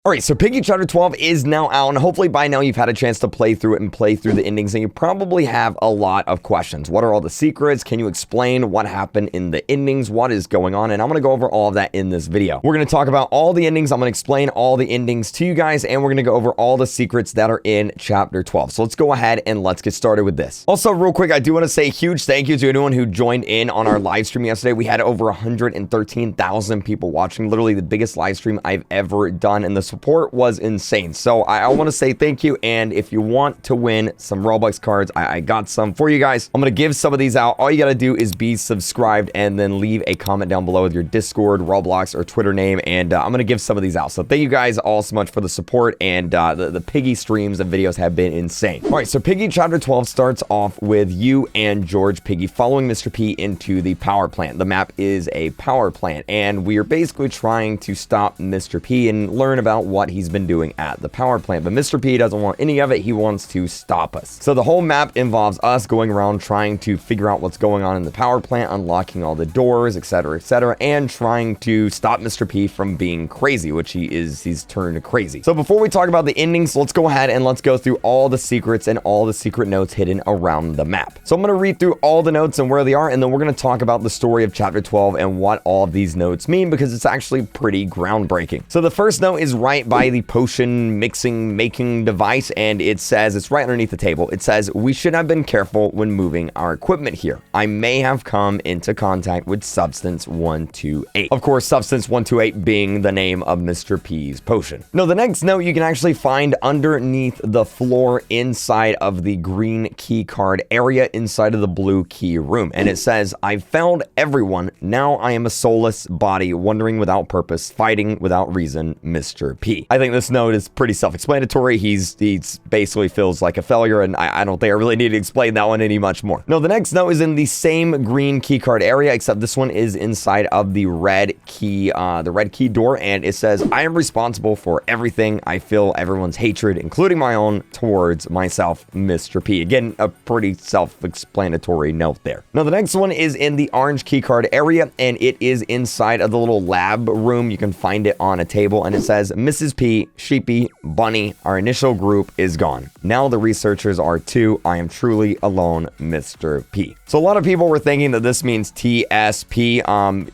All right, so Piggy Chapter 12 is now out, and hopefully by now you've had a chance to play through it and play through the endings, and you probably have a lot of questions. What are all the secrets? Can you explain what happened in the endings? What is going on? And I'm going to go over all of that in this video. We're going to talk about all the endings. I'm going to explain all the endings to you guys, and we're going to go over all the secrets that are in Chapter 12. So let's go ahead and let's get started with this. Also, real quick, I do want to say a huge thank you to anyone who joined in on our live stream yesterday. We had over 113,000 people watching, literally the biggest live stream I've ever done, and the support was insane. So I want to say thank you, and if you want to win some Robux cards, I got some for you guys. I'm going to give some of these out. All you got to do is be subscribed and then leave a comment down below with your Discord, Roblox, or Twitter name, and I'm going to give some of these out. So thank you guys all so much for the support, and the Piggy streams and videos have been insane. All right, so Piggy Chapter 12 starts off with you and George Piggy following Mr. P into the power plant. The map is a power plant, and we are basically trying to stop Mr. P and learn about what he's been doing at the power plant, but Mr. P doesn't want any of it. He wants to stop us. So the whole map involves us going around trying to figure out what's going on in the power plant, unlocking all the doors, etc., and trying to stop Mr. P from being crazy, which he's turned crazy. So before we talk about the endings, let's go ahead and let's go through all the secrets and all the secret notes hidden around the map. So I'm going to read through all the notes and where they are, and then we're going to talk about the story of Chapter 12 and what all of these notes mean, because it's actually pretty groundbreaking. So the first note is right by the potion making device, and it says, it's right underneath the table. It says, we should have been careful when moving our equipment here. I may have come into contact with substance 128. Of course, substance 128 being the name of Mr. P's potion. No, the next note you can actually find underneath the floor inside of the green key card area inside of the blue key room. And it says, I've found everyone. Now I am a soulless body, wandering without purpose, fighting without reason, Mr. P. I think this note is pretty self-explanatory. He's basically feels like a failure, and I don't think I really need to explain that one any much more. No, the next note is in the same green key card area, except this one is inside of the red key door, and it says, I am responsible for everything. I feel everyone's hatred, including my own, towards myself, Mr. P. Again, a pretty self-explanatory note there. Now, the next one is in the orange key card area, and it is inside of the little lab room. You can find it on a table, and it says, Mrs. P, Sheepy, Bunny, our initial group is gone. Now the researchers are too. I am truly alone, Mr. P. So a lot of people were thinking that this means TSP.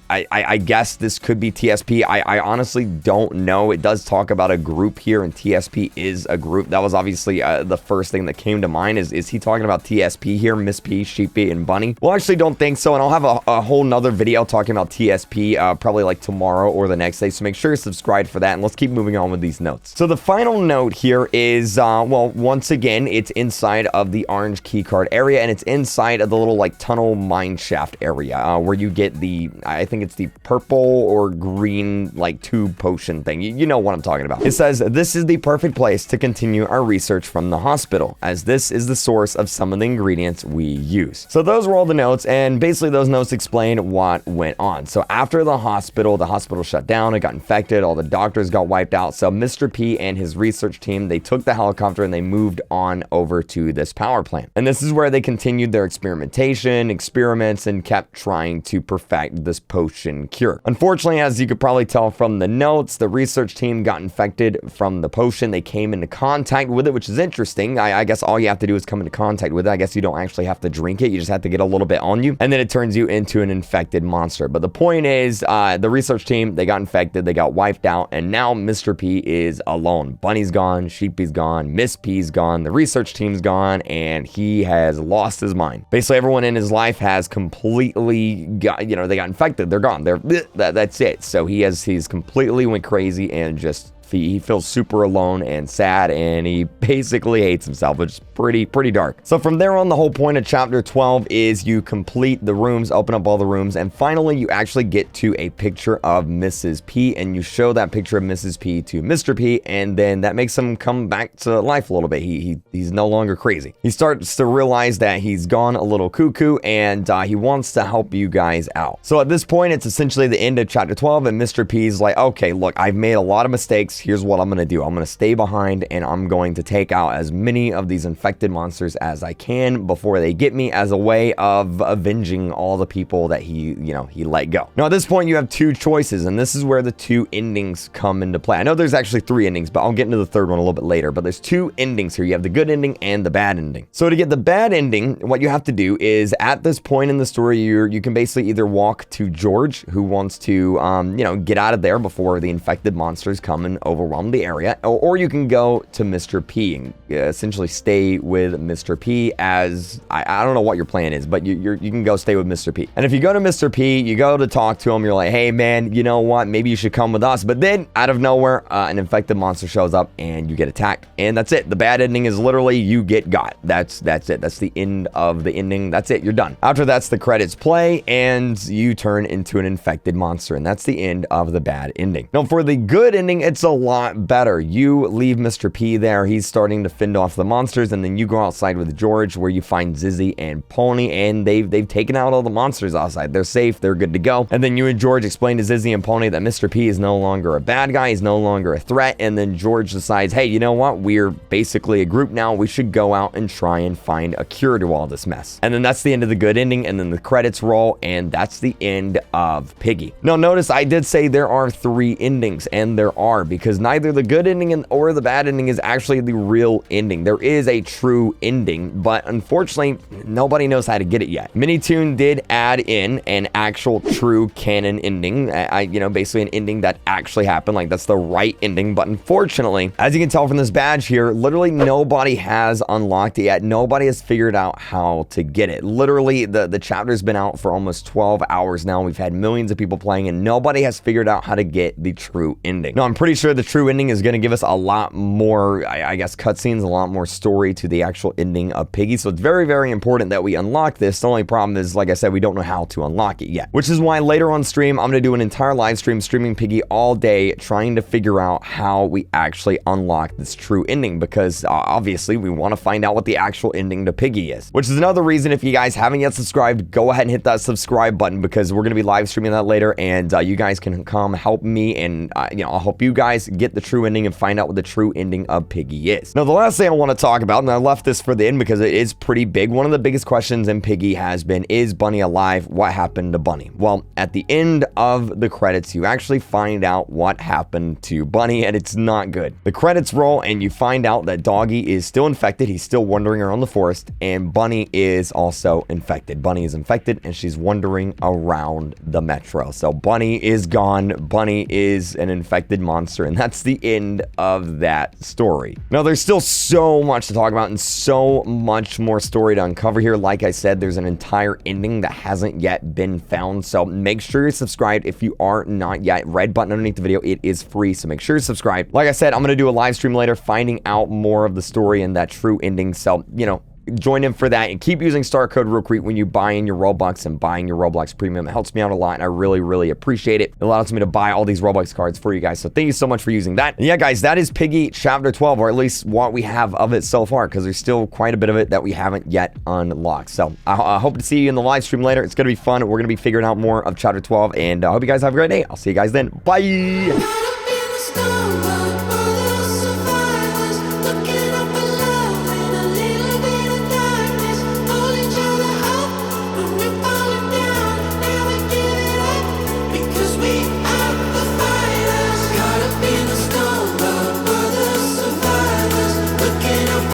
I guess this could be TSP. I honestly don't know. It does talk about a group here, and TSP is a group. That was obviously the first thing that came to mind. Is he talking about TSP here, Miss P, Sheepy, and Bunny? Well, I actually don't think so, and I'll have a whole nother video talking about TSP probably like tomorrow or the next day, so make sure you're subscribed for that, and let's keep moving on with these notes. So the final note here is, well, once again, it's inside of the orange key card area, and it's inside of the little like tunnel mine shaft area where you get the, I think it's the purple or green like tube potion thing. You know what I'm talking about. It says, this is the perfect place to continue our research from the hospital, as this is the source of some of the ingredients we use. So those were all the notes, and basically those notes explain what went on. So after the hospital shut down, it got infected, all the doctors got wiped out. So Mr. P and his research team, they took the helicopter and they moved on over to this power plant. And this is where they continued their experiments, and kept trying to perfect this potion cure. Unfortunately, as you could probably tell from the notes, the research team got infected from the potion. They came into contact with it, which is interesting. I guess all you have to do is come into contact with it. I guess you don't actually have to drink it. You just have to get a little bit on you, and then it turns you into an infected monster. But the point is, the research team, they got infected, they got wiped out, and now Mr. P is alone. Bunny's gone, Sheepy's gone, Miss P's gone, the research team's gone, and he has lost his mind. Basically, everyone in his life has completely got, they got infected. They're gone. That's it. So he's completely went crazy, and just he feels super alone and sad, and he basically hates himself, which is pretty dark. So from there on, the whole point of Chapter 12 is you complete the rooms, open up all the rooms, and finally you actually get to a picture of Mrs. P, and you show that picture of Mrs. P to Mr. P, and then that makes him come back to life a little bit. He's no longer crazy. He starts to realize that he's gone a little cuckoo, and he wants to help you guys out. So at this point, it's essentially the end of Chapter 12, and Mr. P's like, okay, look, I've made a lot of mistakes. this, here's what I'm going to do. I'm going to stay behind and I'm going to take out as many of these infected monsters as I can before they get me, as a way of avenging all the people that he let go. Now, at this point, you have two choices, and this is where the two endings come into play. I know there's actually three endings, but I'll get into the third one a little bit later, but there's two endings here. You have the good ending and the bad ending. So to get the bad ending, what you have to do is, at this point in the story, you can basically either walk to George, who wants to, get out of there before the infected monsters come and overwhelm the area, or you can go to Mr. P and essentially stay with Mr. P, as I don't know what your plan is, but you can go stay with Mr. P. And if you go to Mr. P, you go to talk to him, you're like, hey man, you know what, maybe you should come with us. But then out of nowhere, an infected monster shows up and you get attacked, and that's it. The bad ending is literally you get got. That's it. That's the end of the ending. That's it. You're done. After that's the credits play and you turn into an infected monster, and that's the end of the bad ending. Now for the good ending, it's a lot better. You leave Mr. P there. He's starting to fend off the monsters, and then you go outside with George, where you find Zizzy and Pony, and they've taken out all the monsters outside. They're safe. They're good to go. And then you and George explain to Zizzy and Pony that Mr. P is no longer a bad guy. He's no longer a threat. And then George decides, hey, you know what? We're basically a group now. We should go out and try and find a cure to all this mess. And then that's the end of the good ending, and then the credits roll, and that's the end of Piggy. Now notice I did say there are three endings, and there are, because neither the good ending or the bad ending is actually the real ending. There is a true ending, but unfortunately nobody knows how to get it yet. Minitoon did add in an actual true canon ending, basically an ending that actually happened, like that's the right ending. But unfortunately, as you can tell from this badge here, literally nobody has unlocked it yet. Nobody has figured out how to get it. Literally the chapter's been out for almost 12 hours now. We've had millions of people playing, and nobody has figured out how to get the true ending. Now I'm pretty sure the true ending is going to give us a lot more, I guess, cutscenes, a lot more story to the actual ending of Piggy. So it's very, very important that we unlock this. The only problem is, like I said, we don't know how to unlock it yet, which is why later on stream, I'm going to do an entire live stream streaming Piggy all day, trying to figure out how we actually unlock this true ending, because obviously we want to find out what the actual ending to Piggy is, which is another reason, if you guys haven't yet subscribed, go ahead and hit that subscribe button, because we're going to be live streaming that later, and you guys can come help me, and I'll help you guys get the true ending and find out what the true ending of Piggy is. Now the last thing I want to talk about, and I left this for the end because it is pretty big, one of the biggest questions in Piggy has been, is Bunny alive? What happened to Bunny? Well, at the end of the credits, you actually find out what happened to Bunny, and it's not good. The credits roll and you find out that Doggy is still infected. He's still wandering around the forest, and Bunny is also infected. Bunny is infected and she's wandering around the metro. So Bunny is gone. Bunny is an infected monster, and that's the end of that story. Now there's still so much to talk about and so much more story to uncover here. Like I said, there's an entire ending that hasn't yet been found, so make sure you're subscribed if you are not yet. Red button underneath the video, it is free, so make sure you're subscribed. Like I said, I'm going to do a live stream later finding out more of the story and that true ending, so join in for that, and keep using star code RealKreek when you buy in your Robux and buying your Roblox premium. It helps me out a lot, and I really, really appreciate it. It allows me to buy all these Robux cards for you guys, so thank you so much for using that. And yeah, guys, that is Piggy Chapter 12, or at least what we have of it so far, because there's still quite a bit of it that we haven't yet unlocked. So I hope to see you in the live stream later. It's going to be fun. We're going to be figuring out more of Chapter 12, and I hope you guys have a great day. I'll see you guys then. Bye!